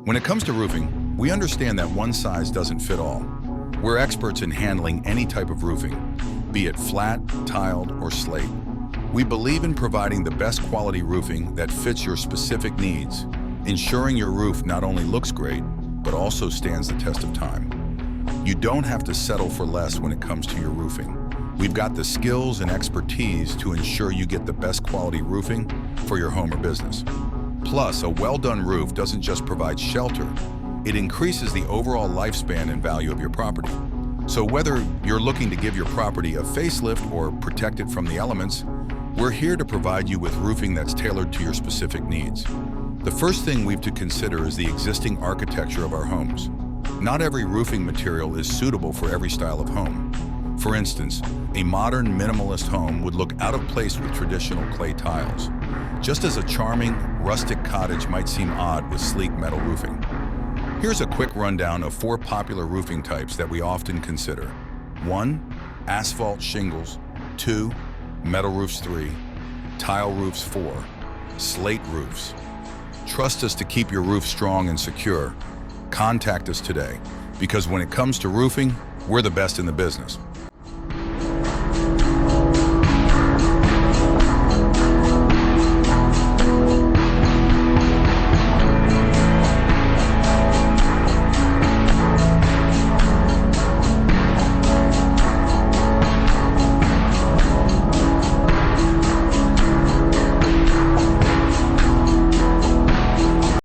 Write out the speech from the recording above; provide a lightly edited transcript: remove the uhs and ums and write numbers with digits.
When it comes to roofing, we understand that one size doesn't fit all. We're experts in handling any type of roofing, be it flat, tiled, or slate. We believe in providing the best quality roofing that fits your specific needs, ensuring your roof not only looks great, but also stands the test of time. You don't have to settle for less when it comes to your roofing. We've got the skills and expertise to ensure you get the best quality roofing for your home or business. Plus, a well-done roof doesn't just provide shelter, it increases the overall lifespan and value of your property. So whether you're looking to give your property a facelift or protect it from the elements, we're here to provide you with roofing that's tailored to your specific needs. The first thing we've to consider is the existing architecture of our homes. Not every roofing material is suitable for every style of home. For instance, a modern minimalist home would look out of place with traditional clay tiles, just as a charming, rustic cottage might seem odd with sleek metal roofing. Here's a quick rundown of 4 popular roofing types that we often consider. 1. Asphalt shingles. 2. Metal roofs. 3. Tile roofs. 4. Slate roofs. Trust us to keep your roof strong and secure. Contact us today, because when it comes to roofing, we're the best in the business.